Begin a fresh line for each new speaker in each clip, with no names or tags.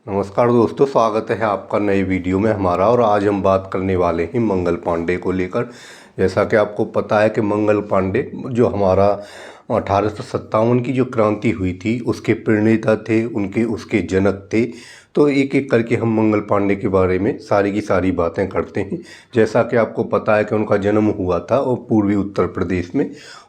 नमस्कार दोस्तों, स्वागत है आपका नए वीडियो में हमारा। और आज हम बात करने वाले हैं मंगल पांडे को लेकर। जैसा कि आपको पता है कि मंगल पांडे जो हमारा 1857 की जो क्रांति हुई थी उसके प्रणेता थे, उनके उसके जनक थे। तो एक एक करके हम मंगल पांडे के बारे में सारी की सारी बातें करते हैं। जैसा कि आपको पता है कि उनका जन्म हुआ था और पूर्वी उत्तर प्रदेश में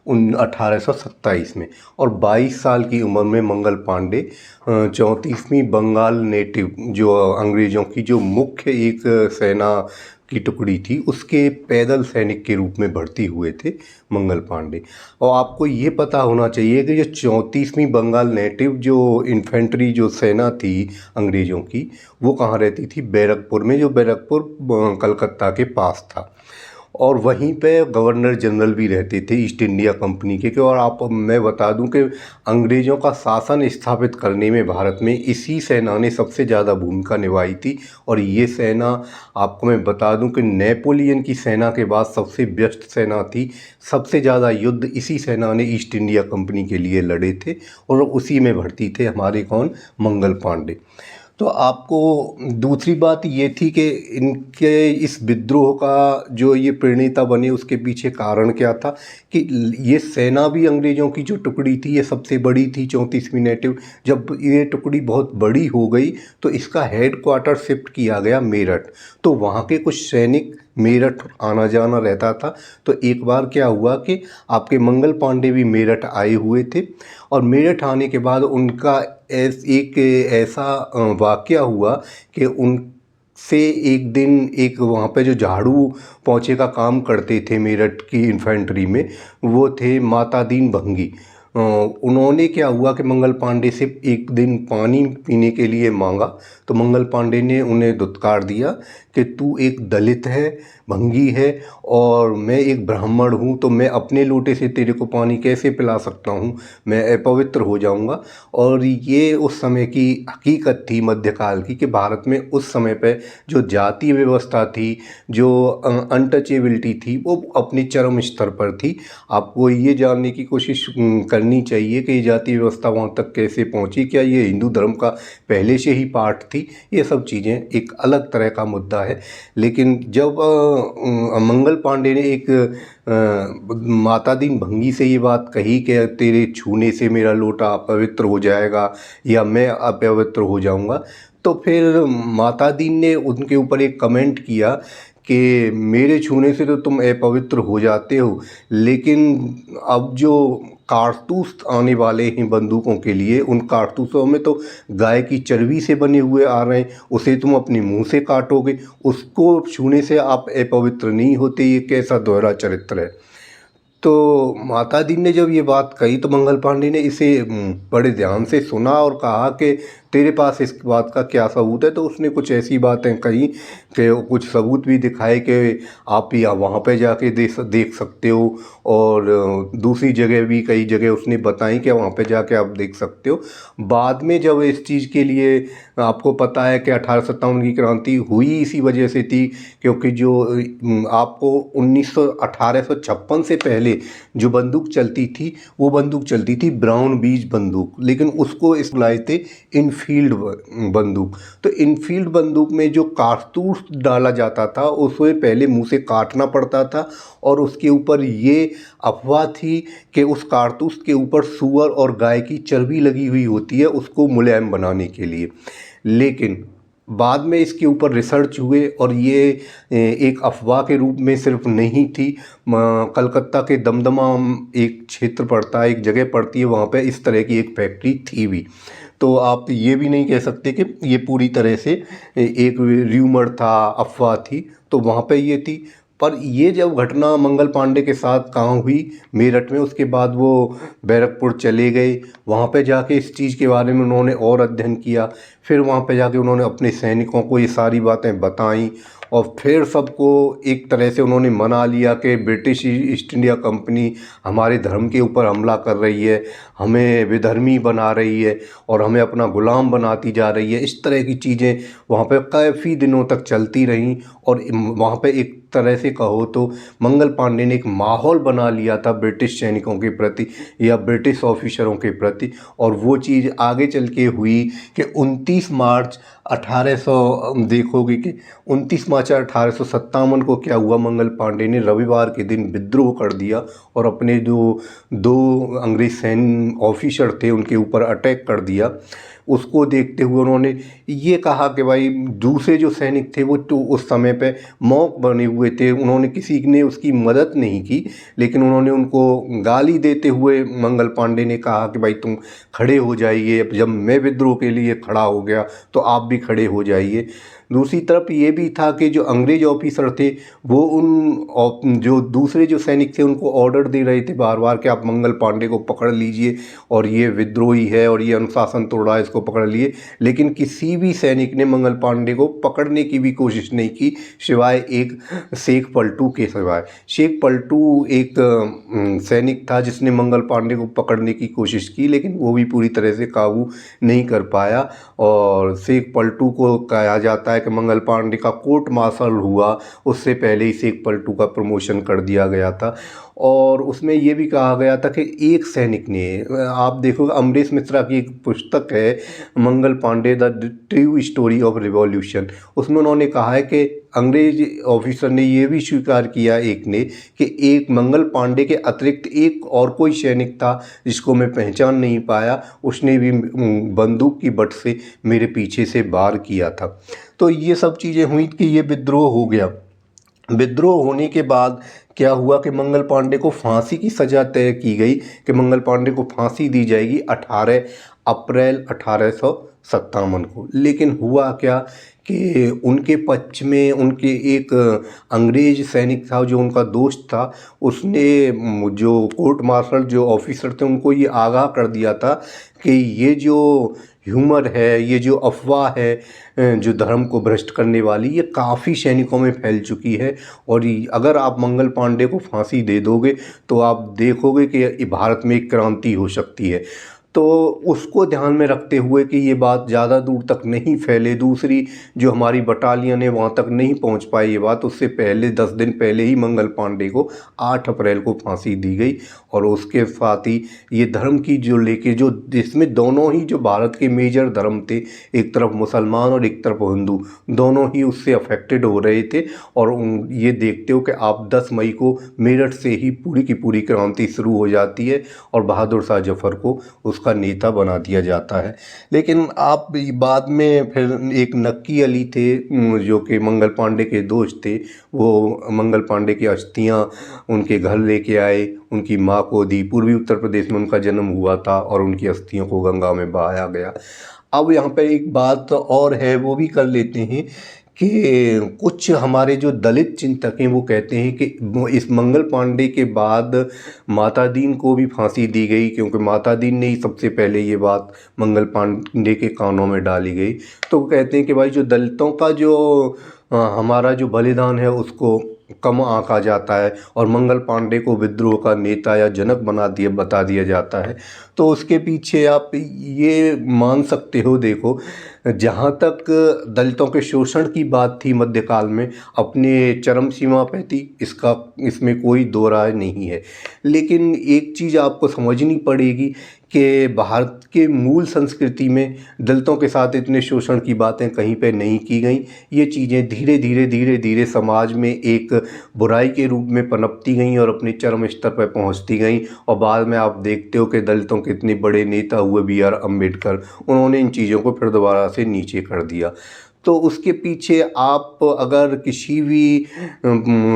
1827 में, और 22 साल की उम्र में मंगल पांडे 34वीं बंगाल नेटिव जो अंग्रेज़ों की जो मुख्य एक सेना की टुकड़ी थी उसके पैदल सैनिक के रूप में भर्ती हुए थे मंगल पांडे। और आपको ये पता होना चाहिए कि जो 34वीं बंगाल नेटिव जो इन्फेंट्री जो सेना थी अंग्रेज़ों की, वो कहाँ रहती थी? बैरकपुर में, जो बैरकपुर कलकत्ता के पास था। और वहीं पे गवर्नर जनरल भी रहते थे ईस्ट इंडिया कंपनी के। और आप मैं बता दूं कि अंग्रेज़ों का शासन स्थापित करने में भारत में इसी सेना ने सबसे ज़्यादा भूमिका निभाई थी। और ये सेना, आपको मैं बता दूं कि नेपोलियन की सेना के बाद सबसे व्यस्त सेना थी। सबसे ज़्यादा युद्ध इसी सेना ने ईस्ट इंडिया कंपनी के लिए लड़े थे और उसी में भर्ती थे हमारे कौन? मंगल पांडे। तो आपको दूसरी बात ये थी कि इनके इस विद्रोह का जो ये प्रणेता बने उसके पीछे कारण क्या था कि ये सेना भी अंग्रेज़ों की जो टुकड़ी थी ये सबसे बड़ी थी 34वीं नेटिव। जब ये टुकड़ी बहुत बड़ी हो गई तो इसका हेड क्वार्टर शिफ्ट किया गया मेरठ। तो वहाँ के कुछ सैनिक मेरठ आना जाना रहता था। तो एक बार क्या हुआ कि आपके मंगल पांडे भी मेरठ आए हुए थे। और मेरठ आने के बाद उनका एक ऐसा वाक़या हुआ कि उनसे एक दिन एक वहाँ पे जो झाड़ू पोंछे का काम करते थे मेरठ की इन्फेंट्री में, वो थे माता दीन भंगी। उन्होंने क्या हुआ कि मंगल पांडे से एक दिन पानी पीने के लिए मांगा। तो मंगल पांडे ने उन्हें धुतकार दिया कि तू एक दलित है, भंगी है, और मैं एक ब्राह्मण हूँ, तो मैं अपने लोटे से तेरे को पानी कैसे पिला सकता हूँ? मैं अपवित्र हो जाऊँगा। और ये उस समय की हकीकत थी मध्यकाल की कि भारत में उस समय पे जो जातीय व्यवस्था थी, जो अनटचेबिलिटी थी, वो अपने चरम स्तर पर थी। आपको ये जानने की कोशिश करनी चाहिए कि ये जातीय व्यवस्था वहाँ तक कैसे पहुँची, क्या ये हिंदू धर्म का पहले से ही पार्ट थी? ये सब चीज़ें एक अलग तरह का मुद्दा है। लेकिन जब मंगल पांडे ने एक माता दीन भंगी से ये बात कही कि तेरे छूने से मेरा लोटा अपवित्र हो जाएगा या मैं अपवित्र हो जाऊंगा, तो फिर माता दीन ने उनके ऊपर एक कमेंट किया कि मेरे छूने से तो तुम अपवित्र हो जाते हो, लेकिन अब जो कारतूस आने वाले हैं बंदूकों के लिए, उन कारतूसों में तो गाय की चर्बी से बने हुए आ रहे हैं, उसे तुम अपने मुंह से काटोगे, उसको छूने से आप अपवित्र नहीं होते। ये कैसा दोहरा चरित्र है? तो माता दी ने जब ये बात कही तो मंगल पांडे ने इसे बड़े ध्यान से सुना और कहा कि तेरे पास इस बात का क्या सबूत है? तो उसने कुछ ऐसी बातें कही कि कुछ सबूत भी दिखाए कि आप या वहाँ पे जाके देख सकते हो, और दूसरी जगह भी कई जगह उसने बताई कि वहाँ पे जाके आप देख सकते हो। बाद में जब इस चीज़ के लिए, आपको पता है कि 1857 की क्रांति हुई इसी वजह से थी, क्योंकि जो आपको 1856 से पहले जो बंदूक चलती थी वो बंदूक चलती थी ब्राउन बीज बंदूक, लेकिन उसको इस लाए थे इनफील्ड बंदूक। तो इनफील्ड बंदूक में जो कारतूस डाला जाता था उसे पहले मुंह से काटना पड़ता था, और उसके ऊपर ये अफवाह थी कि उस कारतूस के ऊपर सूअर और गाय की चर्बी लगी हुई होती है उसको मुलायम बनाने के लिए। लेकिन बाद में इसके ऊपर रिसर्च हुए और ये एक अफवाह के रूप में सिर्फ नहीं थी। कलकत्ता के दमदमा एक क्षेत्र पड़ता है, एक जगह पड़ती है, वहाँ पे इस तरह की एक फैक्ट्री थी भी। तो आप ये भी नहीं कह सकते कि ये पूरी तरह से एक र्यूमर था, अफवाह थी। तो वहाँ पे ये थी। पर ये जब घटना मंगल पांडे के साथ कहाँ हुई? मेरठ में। उसके बाद वो बैरकपुर चले गए, वहाँ पे जाके इस चीज़ के बारे में उन्होंने और अध्ययन किया। फिर वहाँ पे जाके उन्होंने अपने सैनिकों को ये सारी बातें बताईं, और फिर सबको एक तरह से उन्होंने मना लिया कि ब्रिटिश ईस्ट इंडिया कंपनी हमारे धर्म के ऊपर हमला कर रही है, हमें विधर्मी बना रही है और हमें अपना गुलाम बनाती जा रही है। इस तरह की चीज़ें वहाँ पे काफ़ी दिनों तक चलती रहीं, और वहाँ पे एक तरह से कहो तो मंगल पांडे ने एक माहौल बना लिया था ब्रिटिश सैनिकों के प्रति या ब्रिटिश ऑफिसरों के प्रति। और वो चीज़ आगे चल के हुई कि 29 मार्च 1800 देखोगे कि 29 मार्च 1857 को क्या हुआ, मंगल पांडे ने रविवार के दिन विद्रोह कर दिया और अपने जो दो अंग्रेज सैन्य ऑफिसर थे उनके ऊपर अटैक कर दिया। उसको देखते हुए उन्होंने ये कहा कि भाई दूसरे जो सैनिक थे वो तो उस समय पे मौक बने हुए थे, उन्होंने किसी ने उसकी मदद नहीं की, लेकिन उन्होंने उनको गाली देते हुए मंगल पांडे ने कहा कि भाई तुम खड़े हो जाइए, अब जब मैं विद्रोह के लिए खड़ा हो गया तो आप भी खड़े हो जाइए। दूसरी तरफ ये भी था कि जो अंग्रेज ऑफिसर थे वो जो दूसरे जो सैनिक थे उनको ऑर्डर दे रहे थे बार बार कि आप मंगल पांडे को पकड़ लीजिए और ये विद्रोही है और ये अनुशासन तोड़ रहा है, इसको पकड़ लिए। लेकिन किसी भी सैनिक ने मंगल पांडे को पकड़ने की भी कोशिश नहीं की सिवाय एक शेख पलटू के सिवाय। शेख पलटू एक सैनिक था जिसने मंगल पांडे को पकड़ने की कोशिश की, लेकिन वो भी पूरी तरह से काबू नहीं कर पाया। और शेख पलटू को कहा जाता है कि मंगल पांडे का कोर्ट मार्शल हुआ उससे पहले ही शेख पलटू का प्रमोशन कर दिया गया था। और उसमें ये भी कहा गया था कि एक सैनिक ने, आप देखो अमरीश मिश्रा की एक पुस्तक है Mangal Pandey the true story of revolution, उसमें उन्होंने कहा है कि अंग्रेज ऑफिसर ने ये भी स्वीकार किया एक ने कि एक मंगल पांडे के अतिरिक्त एक और कोई सैनिक था जिसको मैं पहचान नहीं पाया, उसने भी बंदूक की बट से मेरे पीछे से वार किया था। तो ये सब चीज़ें हुई कि ये विद्रोह हो गया। विद्रोह होने के बाद क्या हुआ कि मंगल पांडे को फांसी की सज़ा तय की गई कि मंगल पांडे को फांसी दी जाएगी 18 अप्रैल 1857 को। लेकिन हुआ क्या कि उनके पक्ष में उनके एक अंग्रेज सैनिक था जो उनका दोस्त था, उसने जो कोर्ट मार्शल जो ऑफिसर थे उनको ये आगाह कर दिया था कि ये जो ह्यूमर है, ये जो अफवाह है जो धर्म को भ्रष्ट करने वाली, ये काफ़ी सैनिकों में फैल चुकी है और अगर आप मंगल पांडे को फांसी दे दोगे तो आप देखोगे कि भारत में एक क्रांति हो सकती है। तो उसको ध्यान में रखते हुए कि ये बात ज़्यादा दूर तक नहीं फैले, दूसरी जो हमारी बटालियन है वहाँ तक नहीं पहुँच पाई ये बात, उससे पहले 10 दिन पहले ही मंगल पांडे को 8 अप्रैल को फांसी दी गई। और उसके साथ ही ये धर्म की जो लेके जो जिसमें दोनों ही जो भारत के मेजर धर्म थे, एक तरफ मुसलमान और एक तरफ हिंदू, दोनों ही उससे अफेक्टेड हो रहे थे। और ये देखते हो कि आप 10 मई को मेरठ से ही पूरी की पूरी क्रांति शुरू हो जाती है और बहादुर शाह जफर को उसका नेता बना दिया जाता है। लेकिन आप बाद में फिर एक नक्की अली थे जो कि मंगल पांडे के दोस्त थे, वो मंगल पांडे की अस्थियां उनके घर लेके आए, उनकी माँ को दी। पूर्वी उत्तर प्रदेश में उनका जन्म हुआ था और उनकी अस्थियों को गंगा में बहाया गया। अब यहाँ पे एक बात और है वो भी कर लेते हैं कि कुछ हमारे जो दलित चिंतक हैं वो कहते हैं कि इस मंगल पांडे के बाद माता दीन को भी फांसी दी गई, क्योंकि माता दीन ने ही सबसे पहले ये बात मंगल पांडे के कानों में डाली गई। तो वो कहते हैं कि भाई जो दलितों का जो हमारा जो बलिदान है उसको कम आंका जाता है और मंगल पांडे को विद्रोह का नेता या जनक बता दिया जाता है। तो उसके पीछे आप ये मान सकते हो, देखो जहाँ तक दलितों के शोषण की बात थी मध्यकाल में अपने चरम सीमा पे थी, इसमें कोई दो राय नहीं है। लेकिन एक चीज़ आपको समझनी पड़ेगी कि भारत के मूल संस्कृति में दलितों के साथ इतने शोषण की बातें कहीं पे नहीं की गई। ये चीज़ें धीरे धीरे समाज में एक बुराई के रूप में पनपती गईं और अपने चरम स्तर पर पहुंचती गईं। और बाद में आप देखते हो कि दलितों के इतने बड़े नेता हुए BR अम्बेडकर, उन्होंने इन चीज़ों को फिर दोबारा से नीचे कर दिया। तो उसके पीछे आप अगर किसी भी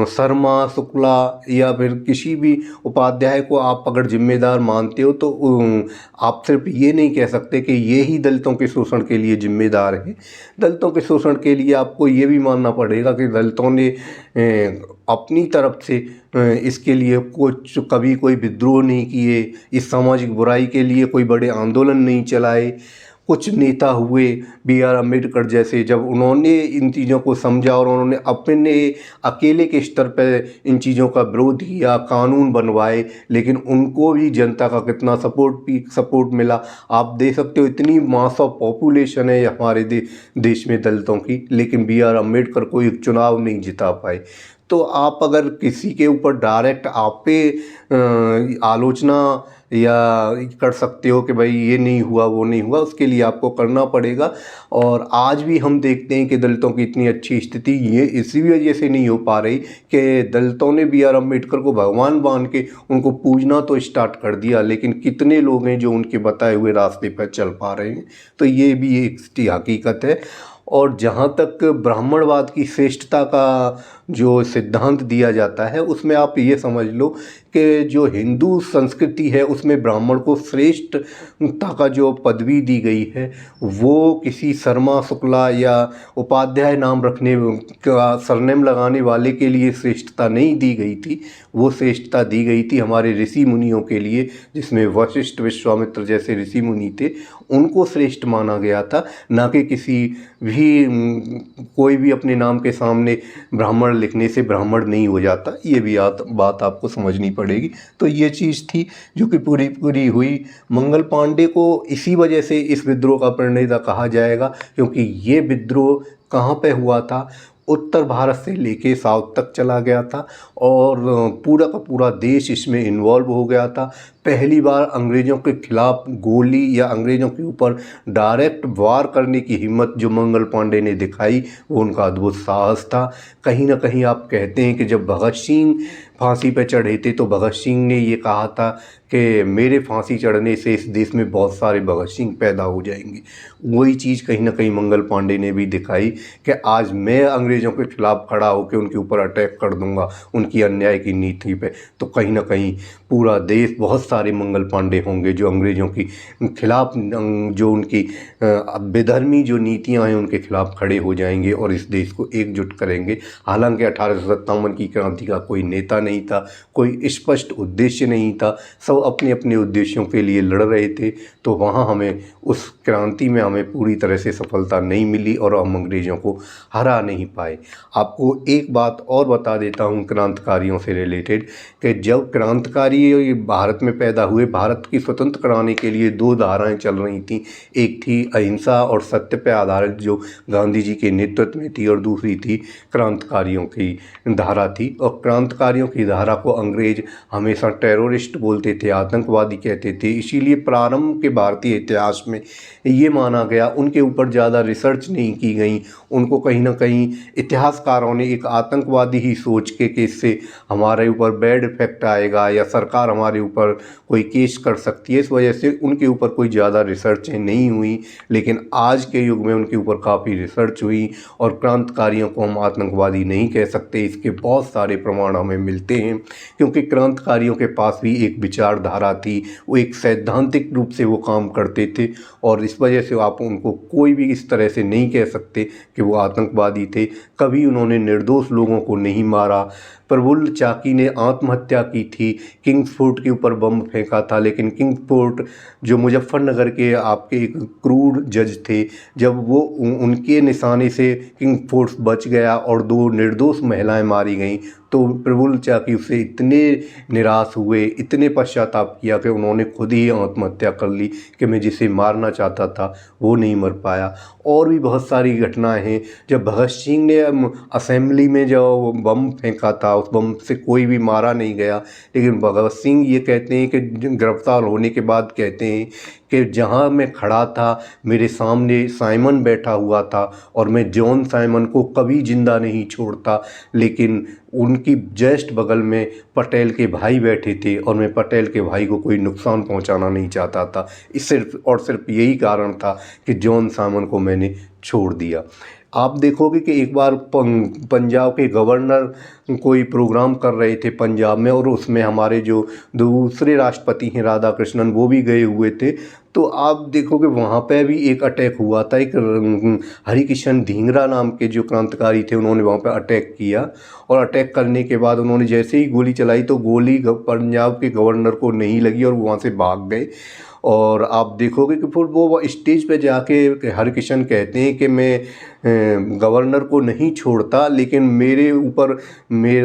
शर्मा शुक्ला या फिर किसी भी उपाध्याय को आप अगर जिम्मेदार मानते हो तो आप सिर्फ ये नहीं कह सकते कि ये ही दलितों के शोषण के लिए जिम्मेदार है। दलितों के शोषण के लिए आपको ये भी मानना पड़ेगा कि दलितों ने अपनी तरफ से इसके लिए कुछ कभी कोई विद्रोह नहीं किए, इस सामाजिक बुराई के लिए कोई बड़े आंदोलन नहीं चलाए। कुछ नेता हुए BR अम्बेडकर जैसे, जब उन्होंने इन चीज़ों को समझा और उन्होंने अपने अकेले के स्तर पर इन चीज़ों का विरोध किया, कानून बनवाए, लेकिन उनको भी जनता का कितना सपोर्ट मिला आप देख सकते हो। इतनी मास ऑफ पॉपुलेशन है हमारे देश में दलितों की, लेकिन BR अम्बेडकर को एक चुनाव नहीं जिता पाए। तो आप अगर किसी के ऊपर डायरेक्ट आप पे आलोचना या कर सकते हो कि भाई ये नहीं हुआ वो नहीं हुआ, उसके लिए आपको करना पड़ेगा। और आज भी हम देखते हैं कि दलितों की इतनी अच्छी स्थिति ये इसी वजह से नहीं हो पा रही कि दलितों ने बी आर अम्बेडकर को भगवान मान के उनको पूजना तो स्टार्ट कर दिया, लेकिन कितने लोग हैं जो उनके बताए हुए रास्ते पर चल पा रहे हैं। तो ये भी एक हकीकत है। और जहाँ तक ब्राह्मणवाद की श्रेष्ठता का जो सिद्धांत दिया जाता है, उसमें आप ये समझ लो कि जो हिंदू संस्कृति है उसमें ब्राह्मण को श्रेष्ठता का जो पदवी दी गई है वो किसी शर्मा शुक्ला या उपाध्याय नाम रखने का सरनेम लगाने वाले के लिए श्रेष्ठता नहीं दी गई थी। वो श्रेष्ठता दी गई थी हमारे ऋषि मुनियों के लिए, जिसमें वशिष्ठ विश्वामित्र जैसे ऋषि मुनि थे, उनको श्रेष्ठ माना गया था। ना कि किसी भी कोई भी अपने नाम के सामने ब्राह्मण लिखने से ब्राह्मण नहीं हो जाता। ये भी बात आपको समझनी पड़ेगी। तो ये चीज़ थी जो कि पूरी पूरी हुई। मंगल पांडे को इसी वजह से इस विद्रोह का प्रणेता कहा जाएगा, क्योंकि ये विद्रोह कहाँ पे हुआ था, उत्तर भारत से लेके साउथ तक चला गया था और पूरा का पूरा देश इसमें इन्वॉल्व हो गया था। पहली बार अंग्रेज़ों के खिलाफ गोली या अंग्रेज़ों के ऊपर डायरेक्ट वार करने की हिम्मत जो मंगल पांडे ने दिखाई, वो उनका अद्भुत साहस था। कहीं ना कहीं आप कहते हैं कि जब भगत सिंह फांसी पे चढ़े थे तो भगत सिंह ने ये कहा था कि मेरे फांसी चढ़ने से इस देश में बहुत सारे भगत सिंह पैदा हो जाएंगे। वही चीज़ कहीं ना कहीं मंगल पांडे ने भी दिखाई कि आज मैं अंग्रेज़ों के खिलाफ खड़ा होकर उनके ऊपर अटैक कर दूंगा उनकी अन्याय की नीति पे। तो कहीं ना कहीं पूरा देश, बहुत सारे मंगल पांडे होंगे जो अंग्रेज़ों की खिलाफ, जो उनकी बेधर्मी जो नीतियां हैं उनके खिलाफ खड़े हो जाएंगे और इस देश को एकजुट करेंगे। हालांकि 1857 की क्रांति का कोई नेता नहीं था, कोई स्पष्ट उद्देश्य नहीं था, सब अपने अपने उद्देश्यों के लिए लड़ रहे थे। तो वहाँ हमें उस क्रांति में हमें पूरी तरह से सफलता नहीं मिली और हम अंग्रेज़ों को हरा नहीं पाए। आपको एक बात और बता देता हूँ क्रांतिकारियों से रिलेटेड, कि जब क्रांतिकारी भारत में पैदा हुए, भारत की स्वतंत्र कराने के लिए दो धाराएं चल रही थी। एक थी अहिंसा और सत्य पर आधारित जो गांधी जी के नेतृत्व में थी, और दूसरी थी क्रांतिकारियों की धारा थी। और क्रांतिकारियों की धारा को अंग्रेज हमेशा टेररिस्ट बोलते थे, आतंकवादी कहते थे। इसीलिए प्रारंभ के भारतीय इतिहास में ये माना गया, उनके ऊपर ज़्यादा रिसर्च नहीं की गई। उनको कहीं ना कहीं इतिहासकारों ने एक आतंकवादी ही सोच के कि इससे हमारे ऊपर बैड इफेक्ट आएगा या सरकार हमारे ऊपर कोई केस कर सकती है, इस वजह से उनके ऊपर कोई ज़्यादा रिसर्च नहीं हुई। लेकिन आज के युग में उनके ऊपर काफ़ी रिसर्च हुई और क्रांतिकारियों को हम आतंकवादी नहीं कह सकते। इसके बहुत सारे प्रमाण हमें मिलते हैं, क्योंकि क्रांतिकारियों के पास भी एक विचारधारा थी, वो एक सैद्धांतिक रूप से वो काम करते थे। और इस वजह से आप उनको कोई भी इस तरह से नहीं कह सकते कि वो आतंकवादी थे। कभी उन्होंने निर्दोष लोगों को नहीं मारा। प्रफुल्ल चाकी ने आत्महत्या की थी, किंग्स फोर्ट के ऊपर बम फेंका था, लेकिन किंग्स फोर्ट जो मुजफ्फरनगर के आपके एक क्रूर जज थे, जब वो उनके निशाने से किंग्स फोर्ट बच गया और दो निर्दोष महिलाएं मारी गईं, तो प्रफुल्ल चाकी उससे इतने निराश हुए, इतने पश्चाताप किया कि उन्होंने खुद ही आत्महत्या कर ली कि मैं जिसे मारना चाहता था वो नहीं मर पाया। और भी बहुत सारी घटनाएं हैं। जब भगत सिंह ने असेंबली में जो बम फेंका था, उस बम से कोई भी मारा नहीं गया, लेकिन भगत सिंह ये कहते हैं कि गिरफ्तार होने के बाद कहते हैं कि जहाँ मैं खड़ा था मेरे सामने साइमन बैठा हुआ था और मैं जॉन साइमन को कभी जिंदा नहीं छोड़ता, लेकिन उनकी जस्ट बगल में पटेल के भाई बैठे थे और मैं पटेल के भाई को कोई नुकसान पहुंचाना नहीं चाहता था। इस सिर्फ और सिर्फ यही कारण था कि जॉन साइमन को मैंने छोड़ दिया। आप देखोगे कि एक बार पंजाब के गवर्नर कोई प्रोग्राम कर रहे थे पंजाब में, और उसमें हमारे जो दूसरे राष्ट्रपति हैं राधा कृष्णन, वो भी गए हुए थे। तो आप देखोगे वहाँ पे भी एक अटैक हुआ था। एक हरिकिशन ढींगरा नाम के जो क्रांतिकारी थे, उन्होंने वहाँ पे अटैक किया, और अटैक करने के बाद उन्होंने जैसे ही गोली चलाई तो गोली पंजाब के गवर्नर को नहीं लगी और वहाँ से भाग गए। और आप देखोगे कि फिर वो स्टेज पे जाके हरकिशन कहते हैं कि मैं गवर्नर को नहीं छोड़ता, लेकिन मेरे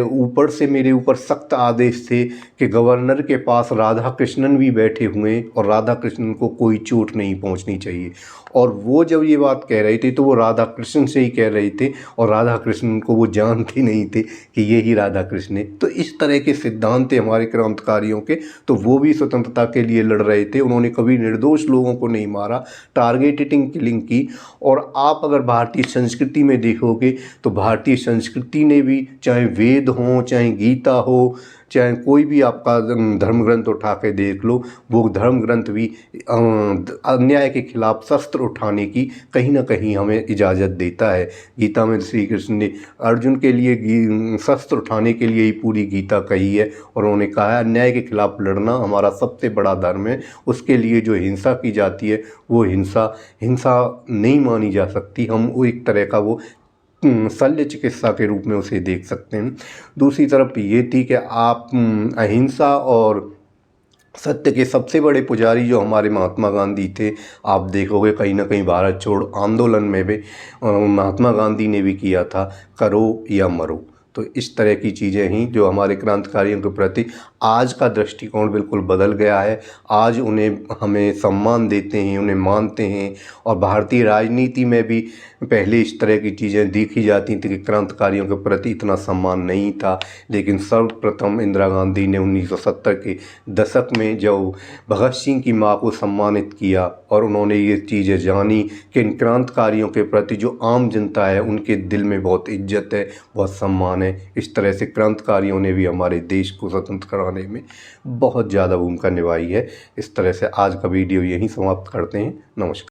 ऊपर सख्त आदेश थे कि गवर्नर के पास राधा कृष्णन भी बैठे हुए और राधा कृष्णन को कोई चोट नहीं पहुंचनी चाहिए। और वो जब ये बात कह रहे थे तो वो राधा कृष्ण से ही कह रहे थे, और राधा कृष्ण को वो जानते नहीं थे कि ये ही राधा कृष्ण है। तो इस तरह के सिद्धांत थे हमारे क्रांतिकारियों के। तो वो भी स्वतंत्रता के लिए लड़ रहे थे, उन्होंने कभी निर्दोष लोगों को नहीं मारा, टारगेटेड किलिंग की। और आप अगर भारतीय संस्कृति में देखोगे तो भारतीय संस्कृति ने भी, चाहे वेद हो, चाहे गीता हो, चाहे कोई भी आपका धर्म ग्रंथ उठा के देख लो, वो धर्म ग्रंथ भी अन्याय के खिलाफ शस्त्र उठाने की कहीं ना कहीं हमें इजाज़त देता है। गीता में श्री कृष्ण ने अर्जुन के लिए शस्त्र उठाने के लिए ही पूरी गीता कही है, और उन्होंने कहा है अन्याय के खिलाफ लड़ना हमारा सबसे बड़ा धर्म है। उसके लिए जो हिंसा की जाती है वो हिंसा नहीं मानी जा सकती। हम वो एक तरह का वो शल्य चिकित्सा के रूप में उसे देख सकते हैं। दूसरी तरफ ये थी कि आप अहिंसा और सत्य के सबसे बड़े पुजारी जो हमारे महात्मा गांधी थे, आप देखोगे कहीं ना कहीं भारत छोड़ो आंदोलन में भी महात्मा गांधी ने भी किया था, करो या मरो। तो इस तरह की चीज़ें ही जो हमारे क्रांतिकारियों के प्रति आज का दृष्टिकोण बिल्कुल बदल गया है। आज उन्हें हमें सम्मान देते हैं, उन्हें मानते हैं। और भारतीय राजनीति में भी पहले इस तरह की चीज़ें देखी जाती थी कि क्रांतिकारियों के प्रति इतना सम्मान नहीं था, लेकिन सर्वप्रथम इंदिरा गांधी ने 1970 के दशक में जब भगत सिंह की मां को सम्मानित किया और उन्होंने ये चीज़ें जानी कि इन क्रांतिकारियों के प्रति जो आम जनता है उनके दिल में बहुत इज्जत है, बहुत सम्मान है। इस तरह से क्रांतिकारियों ने भी हमारे देश को स्वतंत्र कराने में बहुत ज़्यादा भूमिका निभाई है। इस तरह से आज का वीडियो यहीं समाप्त करते हैं। नमस्कार।